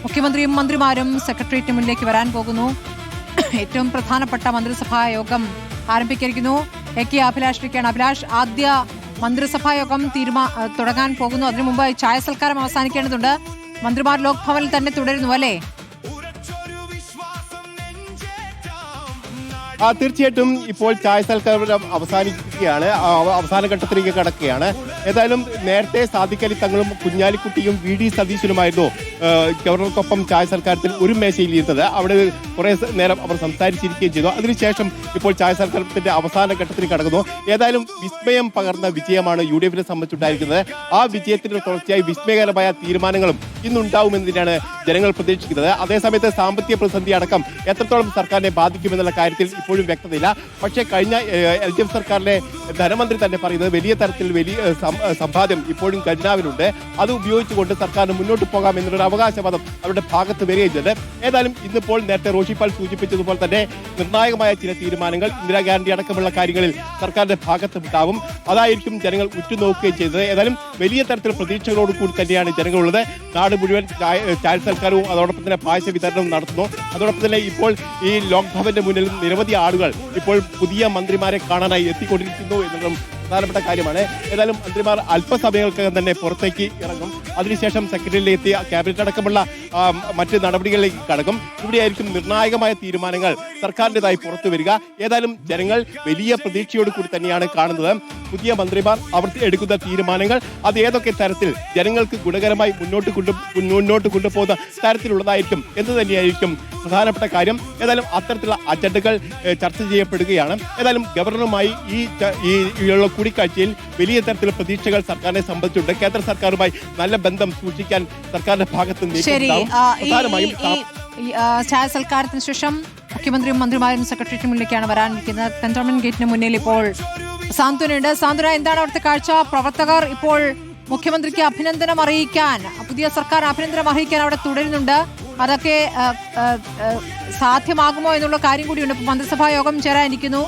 മുഖ്യമന്ത്രിയും മന്ത്രിമാരും സെക്രട്ടേറിയറ്റിന് മുന്നിലേക്ക് വരാൻ പോകുന്നു. ഏറ്റവും പ്രധാനപ്പെട്ട മന്ത്രിസഭാ യോഗം ആരംഭിച്ചിരിക്കുന്നു. AK അഭിലാഷിലേക്കാണ്. അഭിലാഷ്, ആദ്യ മന്ത്രിസഭാ യോഗം തുടങ്ങാൻ പോകുന്നു. അതിനു മുമ്പ് ചായ സൽക്കാരം അവസാനിക്കേണ്ടതുണ്ട്. മന്ത്രിമാർ ലോക്ഭവനിൽ തന്നെ തുടരുന്നു അല്ലേ? തീർച്ചയായിട്ടും ഇപ്പോൾ ചായ സൽക്കാരം അവസാനിക്കുകയാണ്, അവസാന ഘട്ടത്തിലേക്ക് കടക്കുകയാണ്. ഏതായാലും നേരത്തെ സാദിഖ് അലി തങ്ങളും കുഞ്ഞാലിക്കുട്ടിയും VD സതീശനുമായിരുന്നു ഗവർണർക്കൊപ്പം ചായ സൽക്കാരത്തിൽ ഒരു മേശയിൽ ഇരുന്നത്. അവിടെ കുറെ നേരം അവർ സംസാരിച്ചിരിക്കുകയും ചെയ്തു. അതിനുശേഷം ഇപ്പോൾ ചായ സൽക്കാരത്തിന്റെ അവസാന ഘട്ടത്തിൽ കടക്കുന്നു. ഏതായാലും വിസ്മയം പകർന്ന വിജയമാണ് UDF സംബന്ധിച്ചുണ്ടായിരിക്കുന്നത്. ആ വിജയത്തിന്റെ തുടർച്ചയായി വിസ്മയകരമായ തീരുമാനങ്ങളും ഇന്നുണ്ടാവുമെന്നതിനാണ് ജനങ്ങൾ പ്രതീക്ഷിക്കുന്നത്. അതേസമയത്ത് സാമ്പത്തിക പ്രതിസന്ധി അടക്കം എത്രത്തോളം സർക്കാരിനെ ബാധിക്കുമെന്നുള്ള കാര്യത്തിൽ ഇപ്പോഴും വ്യക്തതയില്ല. പക്ഷേ കഴിഞ്ഞ LDF സർക്കാരിലെ ധനമന്ത്രി തന്നെ പറയുന്നത് വലിയ തരത്തിൽ വലിയ സമ്പാദ്യം ഇപ്പോഴും ഖജനാവിലുണ്ട്. അത് ഉപയോഗിച്ചുകൊണ്ട് സർക്കാരിന് മുന്നോട്ട് പോകാം എന്നുള്ള അവകാശവാദം അവരുടെ ഭാഗത്ത് വരികയുണ്ട്. ഏതായാലും ഇന്നിപ്പോൾ നേരത്തെ റോഷിപ്പാൽ സൂചിപ്പിച്ചതുപോലെ തന്നെ നിർണായകമായ ചില തീരുമാനങ്ങൾ ഇന്ദിരാഗാന്ധി അടക്കമുള്ള കാര്യങ്ങളിൽ സർക്കാരിന്റെ ഭാഗത്ത് ഉണ്ടാവും. അതായിരിക്കും ജനങ്ങൾ ഉറ്റുനോക്കുകയും ചെയ്തത്. ഏതായാലും വലിയ തരത്തിൽ പ്രതീക്ഷകളോട് കൂടി തന്നെയാണ് ജനങ്ങളുള്ളത്. നാട് മുഴുവൻ ചായ സൽക്കാരവും അതോടൊപ്പം തന്നെ പായസ വിതരണവും നടത്തുന്നു. അതോടൊപ്പം തന്നെ ഇപ്പോൾ ഈ ലോക്ഭവന്റെ മുന്നിൽ നിരവധി ആളുകൾ ഇപ്പോൾ പുതിയ മന്ത്രിമാരെ കാണാനായി എത്തിക്കൊണ്ടിരിക്കുന്നു എന്നുള്ളതും പ്രധാനപ്പെട്ട കാര്യമാണ്. ഏതായാലും മന്ത്രിമാർ അല്പസമയങ്ങൾക്കകം തന്നെ പുറത്തേക്ക് ഇറങ്ങും. അതിനുശേഷം സെക്രട്ടറിയിലെത്തി ക്യാബിനറ്റ് അടക്കമുള്ള മറ്റ് നടപടികളിലേക്ക് കടക്കും. ഇവിടെയായിരിക്കും നിർണായകമായ തീരുമാനങ്ങൾ സർക്കാരിൻ്റെതായി പുറത്തു വരിക. ഏതായാലും ജനങ്ങൾ വലിയ പ്രതീക്ഷയോട് കൂടി തന്നെയാണ് കാണുന്നത്. പുതിയ മന്ത്രിമാർ അവർ എടുക്കുന്ന തീരുമാനങ്ങൾ അത് ഏതൊക്കെ തരത്തിൽ ജനങ്ങൾക്ക് ഗുണകരമായി മുന്നോട്ട് കൊണ്ടുപോകുന്ന തരത്തിലുള്ളതായിരിക്കും എന്ന് തന്നെയായിരിക്കും പ്രധാനപ്പെട്ട കാര്യം. ഏതായാലും അത്തരത്തിലുള്ള അജണ്ടകൾ ചർച്ച ചെയ്യപ്പെടുകയാണ്. ഏതായാലും ഗവർണറുമായി ഈ കൂടിക്കാഴ്ചയിൽ വലിയ തരത്തിലുള്ള പ്രതീക്ഷകൾ സർക്കാരിനെ സംബന്ധിച്ചുണ്ട്. കേന്ദ്ര സർക്കാരുമായി നല്ല ബന്ധം സൂക്ഷിക്കാൻ സർക്കാരിന്റെ ഭാഗത്ത് ചായ സൽക്കാരത്തിന് ശേഷം മുഖ്യമന്ത്രിയും മന്ത്രിമാരും സെക്രട്ടേറിയറ്റിന് മുന്നിലേക്കാണ് വരാനിരിക്കുന്നത്. കന്റോൺമെന്റ് ഗേറ്റിന് മുന്നിൽ ഇപ്പോൾ സാന്ത്വനുണ്ട്. സാന്ത്വന, എന്താണ് അവിടുത്തെ കാഴ്ച? പ്രവർത്തകർ ഇപ്പോൾ മുഖ്യമന്ത്രിക്ക് അഭിനന്ദനം അറിയിക്കാൻ, പുതിയ സർക്കാർ അഭിനന്ദനം അറിയിക്കാൻ അവിടെ തുടരുന്നുണ്ട്. അതൊക്കെ സാധ്യമാകുമോ എന്നുള്ള കാര്യം കൂടിയുണ്ട്. മന്ത്രിസഭാ യോഗം ചേരാനിരിക്കുന്നു.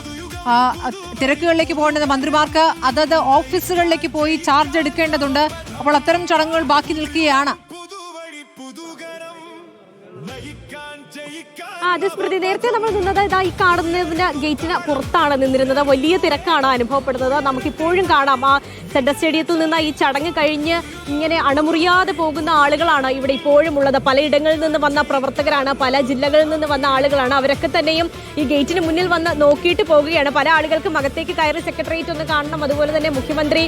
തിരക്കുകളിലേക്ക് പോകേണ്ടത് മന്ത്രിമാർക്ക് അതത് ഓഫീസുകളിലേക്ക് പോയി ചാർജ് എടുക്കേണ്ടതുണ്ട്. അപ്പോൾ അത്തരം ചടങ്ങുകൾ ബാക്കി നിൽക്കുകയാണ്. സ്മൃതി, നേരത്തെ നമ്മൾ നിന്നത് ഇതാ ഈ കാണുന്നതിന്റെ ഗേറ്റിന് പുറത്താണ് നിന്നിരുന്നത്. വലിയ തിരക്കാണ് അനുഭവപ്പെടുന്നത്. നമുക്കിപ്പോഴും കാണാം ആ സെൻട്രൽ സ്റ്റേഡിയത്തിൽ നിന്ന് ഈ ചടങ്ങ് കഴിഞ്ഞ് ഇങ്ങനെ അണമുറിയാതെ പോകുന്ന ആളുകളാണ് ഇവിടെ ഇപ്പോഴും ഉള്ളത്. പലയിടങ്ങളിൽ നിന്ന് വന്ന പ്രവർത്തകരാണ്, പല ജില്ലകളിൽ നിന്ന് വന്ന ആളുകളാണ്. അവരൊക്കെ തന്നെയും ഈ ഗേറ്റിന് മുന്നിൽ വന്ന് നോക്കിയിട്ട് പോകുകയാണ്. പല ആളുകൾക്കും അകത്തേക്ക് കയറി സെക്രട്ടേറിയറ്റ് ഒന്ന് കാണണം, അതുപോലെ തന്നെ മുഖ്യമന്ത്രി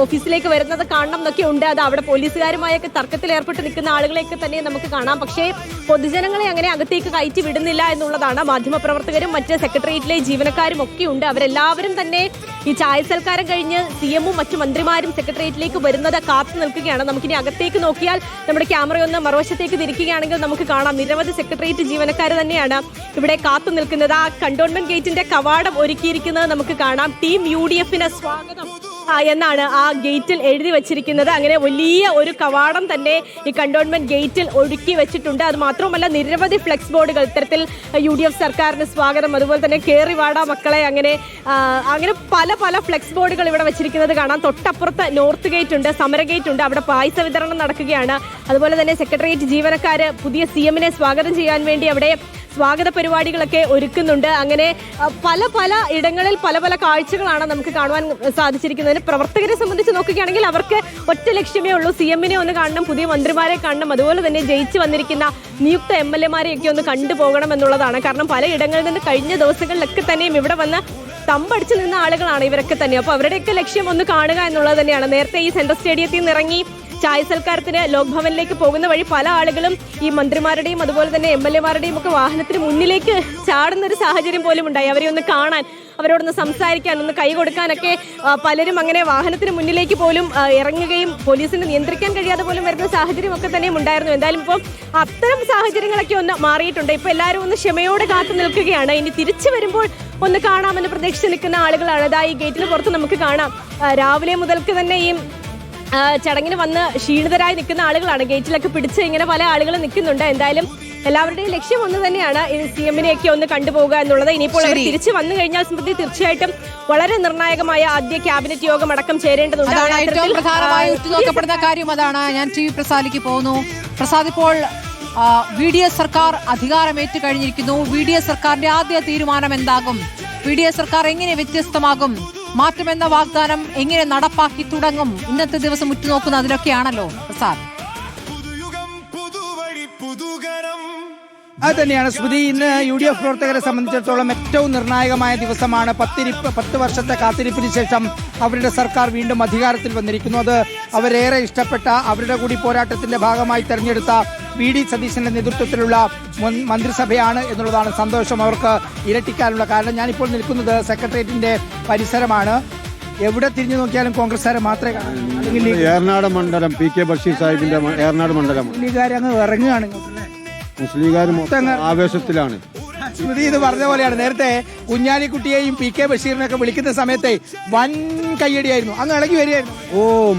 ഓഫീസിലേക്ക് വരുന്നത് കാണണം എന്നൊക്കെ ഉണ്ട്. അത് അവിടെ പോലീസുകാരുമായൊക്കെ തർക്കത്തിൽ ഏർപ്പെട്ട് നിൽക്കുന്ന ആളുകളെയൊക്കെ തന്നെ നമുക്ക് കാണാം. പക്ഷേ പൊതുജനങ്ങളെ അങ്ങനെ അകത്തേക്ക് കയറ്റി വിടുന്നില്ല എന്നുള്ളതാണ്. മാധ്യമപ്രവർത്തകരും മറ്റ് സെക്രട്ടേറിയറ്റിലെ ജീവനക്കാരും ഒക്കെ ഉണ്ട്. അവരെല്ലാവരും തന്നെ ഈ ചായ സൽക്കാരം കഴിഞ്ഞ് CM-ഉം മറ്റു മന്ത്രിമാരും സെക്രട്ടേറിയറ്റിലേക്ക് വരുന്നത് കാത്തു നിൽക്കുകയാണ്. നമുക്കിനി അകത്തേക്ക് നോക്കിയാൽ നമ്മുടെ ക്യാമറയൊന്ന് മറുവശത്തേക്ക് തിരിക്കുകയാണെങ്കിൽ നമുക്ക് കാണാം നിരവധി സെക്രട്ടേറിയറ്റ് ജീവനക്കാർ തന്നെയാണ് ഇവിടെ കാത്തു നിൽക്കുന്നത്. ആ കണ്ടോൺമെന്റ് ഗേറ്റിന്റെ കവാടം ഒരുക്കിയിരിക്കുന്നത് നമുക്ക് കാണാം. ടീം UDF-ന് സ്വാഗതം എന്നാണ് ആ ഗേറ്റിൽ എഴുതി വെച്ചിരിക്കുന്നത്. അങ്ങനെ വലിയ ഒരു കവാടം തന്നെ ഈ കണ്ടോൺമെന്റ് ഗേറ്റിൽ ഒരുക്കി വെച്ചിട്ടുണ്ട്. അത് മാത്രമല്ല നിരവധി ഫ്ലെക്സ് ബോർഡുകൾ ഇത്തരത്തിൽ UDF സർക്കാരിന് സ്വാഗതം, അതുപോലെ തന്നെ കേറിവാട മക്കളെ, അങ്ങനെ പല പല ഫ്ലെക്സ് ബോർഡുകൾ ഇവിടെ വെച്ചിരിക്കുന്നത് കാണാം. തൊട്ടപ്പുറത്ത് നോർത്ത് ഗേറ്റ് ഉണ്ട്, സമര ഗേറ്റ് ഉണ്ട്. അവിടെ പായസ വിതരണം നടക്കുകയാണ്. അതുപോലെ തന്നെ സെക്രട്ടേറിയറ്റ് ജീവനക്കാര് പുതിയ CM-നെ സ്വാഗതം ചെയ്യാൻ വേണ്ടി അവിടെ സ്വാഗത പരിപാടികളൊക്കെ ഒരുക്കുന്നുണ്ട്. അങ്ങനെ പല ഇടങ്ങളിൽ പല കാഴ്ചകളാണ് നമുക്ക് കാണുവാൻ സാധിച്ചിരിക്കുന്നത്. പ്രവർത്തകരെ സംബന്ധിച്ച് നോക്കുകയാണെങ്കിൽ അവർക്ക് ഒറ്റ ലക്ഷ്യമേ ഉള്ളൂ, CM-നെ ഒന്ന് കാണണം, പുതിയ മന്ത്രിമാരെ കാണണം, അതുപോലെ തന്നെ ജയിച്ചു വന്നിരിക്കുന്ന നിയുക്ത MLA-മാരെയൊക്കെ ഒന്ന് കണ്ടുപോകണം എന്നുള്ളതാണ്. കാരണം പലയിടങ്ങളിൽ നിന്ന് കഴിഞ്ഞ ദിവസങ്ങളിലൊക്കെ തന്നെയും ഇവിടെ വന്ന് തമ്പടിച്ചു നിന്ന ആളുകളാണ് ഇവരൊക്കെ തന്നെ. അപ്പോൾ അവരുടെയൊക്കെ ലക്ഷ്യം ഒന്ന് കാണുക എന്നുള്ളത് തന്നെയാണ്. നേരത്തെ ഈ സെൻട്രൽ സ്റ്റേഡിയത്തിൽ നിന്ന് ഇറങ്ങി ചായ സൽക്കാരത്തിന് ലോക്ഭവനിലേക്ക് പോകുന്ന വഴി പല ആളുകളും ഈ മന്ത്രിമാരുടെയും അതുപോലെ തന്നെ MLA-മാരുടെയും ഒക്കെ വാഹനത്തിന് മുന്നിലേക്ക് ചാടുന്ന ഒരു സാഹചര്യം പോലും ഉണ്ടായി. അവരെ ഒന്ന് കാണാൻ, അവരോടൊന്ന് സംസാരിക്കാൻ, ഒന്ന് കൈ കൊടുക്കാനൊക്കെ പലരും അങ്ങനെ വാഹനത്തിന് മുന്നിലേക്ക് പോലും ഇറങ്ങുകയും പോലീസിന് നിയന്ത്രിക്കാൻ കഴിയാതെ പോലും വരുന്ന സാഹചര്യമൊക്കെ തന്നെയും ഉണ്ടായിരുന്നു. എന്തായാലും ഇപ്പോൾ അത്തരം സാഹചര്യങ്ങളൊക്കെ ഒന്ന് മാറിയിട്ടുണ്ട്. ഇപ്പോൾ എല്ലാവരും ഒന്ന് ക്ഷമയോടെ കാത്തു നിൽക്കുകയാണ്. ഇനി തിരിച്ചു വരുമ്പോൾ ഒന്ന് കാണാമെന്ന് പ്രതീക്ഷിച്ച് നിൽക്കുന്ന ആളുകളാണ്. അതാ ഈ ഗേറ്റിന് പുറത്ത് നമുക്ക് കാണാം രാവിലെ മുതൽക്ക് തന്നെ ഈ ചടങ്ങിന് വന്ന് ക്ഷീണിതരായി നിൽക്കുന്ന ആളുകളാണ്. ഗേറ്റിലൊക്കെ പിടിച്ച് ഇങ്ങനെ പല ആളുകൾ നിൽക്കുന്നുണ്ട്. എന്തായാലും എല്ലാവരുടെയും ലക്ഷ്യം ഒന്ന് തന്നെയാണ് CM-നെയൊക്കെ ഒന്ന് കണ്ടുപോകുക എന്നുള്ളത്. ഇനിയിപ്പോൾ അവർ തിരിച്ചു വന്നു കഴിഞ്ഞാൽ സ്മൃതി തീർച്ചയായിട്ടും വളരെ നിർണായകമായ ആദ്യ ക്യാബിനറ്റ് യോഗം അടക്കം ചേരേണ്ടതുണ്ട്. ഏറ്റവും പ്രധാനമായി ഉറ്റുനോക്കപ്പെടുന്ന കാര്യം അതാണ്. ഞാൻ TV പ്രസാദിലേക്ക് പോകുന്നു. പ്രസാദ്, ഇപ്പോൾ VDS സർക്കാർ അധികാരമേറ്റു കഴിഞ്ഞിരിക്കുന്നു. VDS സർക്കാരിന്റെ ആദ്യ തീരുമാനം എന്താകും? VDS സർക്കാർ എങ്ങനെ വ്യത്യസ്തമാകും? മാറ്റമെന്ന വാഗ്ദാനം എങ്ങനെ നടപ്പാക്കി തുടങ്ങും? ഇന്നത്തെ ദിവസം ഉറ്റുനോക്കുന്ന അതിലൊക്കെയാണല്ലോ പ്രസാദ്. അത് തന്നെയാണ് സ്മൃതി. ഇന്ന് UDF പ്രവർത്തകരെ സംബന്ധിച്ചിടത്തോളം ഏറ്റവും നിർണായകമായ ദിവസമാണ്. 10 വർഷത്തെ കാത്തിരിപ്പിന് ശേഷം അവരുടെ സർക്കാർ വീണ്ടും അധികാരത്തിൽ വന്നിരിക്കുന്നു. അത് അവരേറെ ഇഷ്ടപ്പെട്ട, അവരുടെ കൂടി പോരാട്ടത്തിന്റെ ഭാഗമായി തെരഞ്ഞെടുത്ത VD സതീശന്റെ നേതൃത്വത്തിലുള്ള മന്ത്രിസഭയാണ് എന്നുള്ളതാണ് സന്തോഷം അവർക്ക് ഇരട്ടിക്കാനുള്ള കാരണം. ഞാനിപ്പോൾ നിൽക്കുന്നത് സെക്രട്ടേറിയറ്റിന്റെ പരിസരമാണ്. എവിടെ തിരിഞ്ഞു നോക്കിയാലും കോൺഗ്രസ്സുകാരെ മാത്രമേ കാണൂ. അല്ലെങ്കിൽ ഏറനാട് മണ്ഡലം PK ബഷീർ സാഹിബിന്റെ ഏറനാട് മണ്ഡലം ലീഗുകാർ അങ്ങ് ഇറങ്ങുകയാണ്. മുസ്ലിംകാർ ആവേശത്തിലാണ്. സ്മൃതി ഇത് പറഞ്ഞ പോലെയാണ്. നേരത്തെ കുഞ്ഞാലിക്കുട്ടിയെയും PK ബഷീറിനെയൊക്കെ വിളിക്കുന്ന സമയത്തെ വൻ കയ്യടിയായിരുന്നു, അങ്ങ് ഇളകി വരികയായിരുന്നു.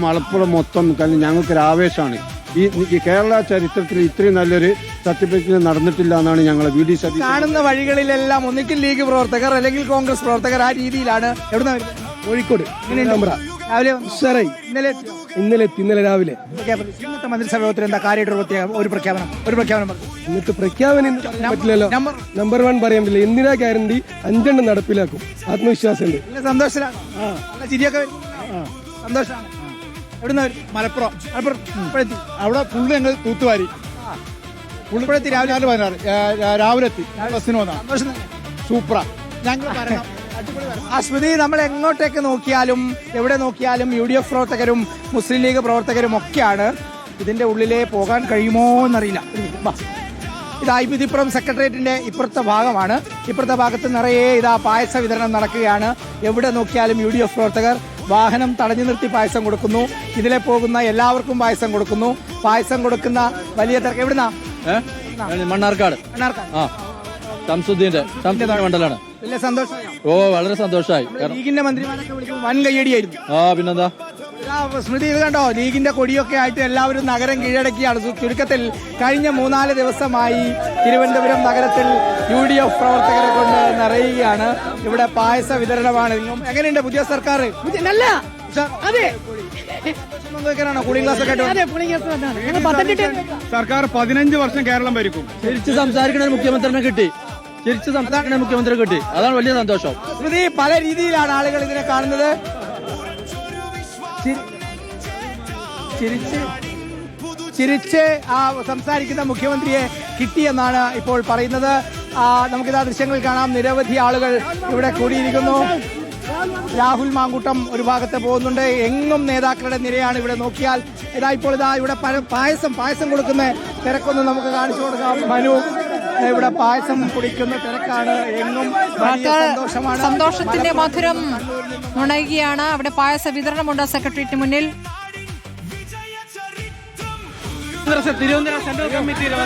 മലപ്പുറം മൊത്തം ഞങ്ങൾക്കൊരു ആവേശമാണ്. ഈ കേരള ചരിത്രത്തിൽ ഇത്രയും നല്ലൊരു സർട്ടിഫിക്കറ്റ് നടന്നിട്ടില്ല എന്നാണ് ഞങ്ങൾ VD സതീശൻ കാണുന്ന വഴികളിലെല്ലാം ഒന്നിക്കൽ ലീഗ് പ്രവർത്തകർ അല്ലെങ്കിൽ കോൺഗ്രസ് പ്രവർത്തകർ ആ രീതിയിലാണ്. എവിടുന്ന കോഴിക്കോട് രാവിലെ ഇന്നലെ രാവിലെ ഇന്നത്തെ മന്ത്രിസഭ യോഗത്തിൽ എന്താ കാര്യമായിട്ട് ഒരു പ്രഖ്യാപനം ഇന്നത്തെ പ്രഖ്യാപനം പറ്റില്ലല്ലോ. നമ്പർ 1 പറയാൻ പറ്റില്ല. എന്തിനാ ഗ്യാരണ്ടി 5 എണ്ണം നടപ്പിലാക്കും. ആത്മവിശ്വാസമുണ്ട്. സന്തോഷമാണ്. നല്ല ചിരിയൊക്കെ സന്തോഷമാണ്. എവിടുന്ന മലപ്പുറം അവിടെ ഫുള്ള് ഞങ്ങൾ തൂത്തുവാരി പുള്ളിപ്പുഴത്തി രാവിലെ എത്തി ബസ്സിന് വന്ന സൂപ്പറാ. ഞങ്ങൾ പറയണം സ്മൃതി, നമ്മൾ എങ്ങോട്ടേക്ക് നോക്കിയാലും എവിടെ നോക്കിയാലും UDF പ്രവർത്തകരും മുസ്ലിം ലീഗ് പ്രവർത്തകരും ഒക്കെയാണ്. ഇതിന്റെ ഉള്ളിലേ പോകാൻ കഴിയുമോ എന്നറിയില്ല. ഇതാ ഇതിപ്പുറം സെക്രട്ടേറിയറ്റിന്റെ ഇപ്പുറത്തെ ഭാഗമാണ്. ഇപ്പുറത്തെ ഭാഗത്ത് നിറയെ ഇതാ പായസ വിതരണം നടക്കുകയാണ്. എവിടെ നോക്കിയാലും UDF പ്രവർത്തകർ വാഹനം തടഞ്ഞു നിർത്തി പായസം കൊടുക്കുന്നു. ഇതിലെ പോകുന്ന എല്ലാവർക്കും പായസം കൊടുക്കുന്നു. പായസം കൊടുക്കുന്ന വലിയ തിരക്ക്. എവിടുന്നാ? മണ്ണാർക്കാട് മണ്ഡലാണ്. വലിയ സന്തോഷമായി. വളരെ സന്തോഷമായി. ലീഗിന്റെ മന്ത്രിമാരൊക്കെ വിളിക്കുമ്പോൾ വൻ കയ്യടിയായിരുന്നു. പിന്നെന്താ സ്മൃതി, ഇത് കണ്ടോ, ലീഗിന്റെ കൊടിയൊക്കെ ആയിട്ട് എല്ലാവരും നഗരം കീഴടക്കിയാണ്. ചുരുക്കത്തിൽ കഴിഞ്ഞ 3-4 ദിവസമായി തിരുവനന്തപുരം നഗരത്തിൽ UDF പ്രവർത്തകരെ കൊണ്ട് നിറയുകയാണ്. ഇവിടെ പായസ വിതരണമാണ്. എങ്ങനെയുണ്ട് പുതിയ സർക്കാർ? നല്ല കൂളിംഗ് ക്ലാസ് ഒക്കെ സർക്കാർ 15 വർഷം കേരളം ഭരിക്കും. തിരിച്ച് സംസാരിക്കുന്ന മുഖ്യമന്ത്രിനെ കിട്ടി. അതാണ് വലിയ സന്തോഷം. സ്മൃതി, പല രീതിയിലാണ് ആളുകൾ ഇതിനെ കാണുന്നത്. ചിരിച്ച് സംസാരിക്കുന്ന മുഖ്യമന്ത്രിയെ കിട്ടിയെന്നാണ് ഇപ്പോൾ പറയുന്നത്. നമുക്കിതാ ദൃശ്യങ്ങൾ കാണാം. നിരവധി ആളുകൾ ഇവിടെ കൂടിയിരിക്കുന്നു. രാഹുൽ മാങ്കൂട്ടം ഒരു ഭാഗത്ത് പോകുന്നുണ്ട്. എങ്ങും നേതാക്കളുടെ നിരയാണ്. ഇവിടെ നോക്കിയാൽ ഇപ്പോൾ ഇവിടെ പായസം കൊടുക്കുന്ന തിരക്കൊന്നും നമുക്ക് കാണിച്ചു കൊടുക്കാം. മനു, ഇവിടെ പായസം കുടിക്കുന്ന തിരക്കാണ്. എങ്ങും സന്തോഷമാണ്. സന്തോഷത്തിന്റെ മധുരം നുണയുകയാണ്. അവിടെ പായസ വിതരണമുണ്ട് സെക്രട്ടേറിയറ്റിന് മുന്നിൽ. തിരുവനന്തപുരം സെൻട്രൽ കമ്മിറ്റിയുടെ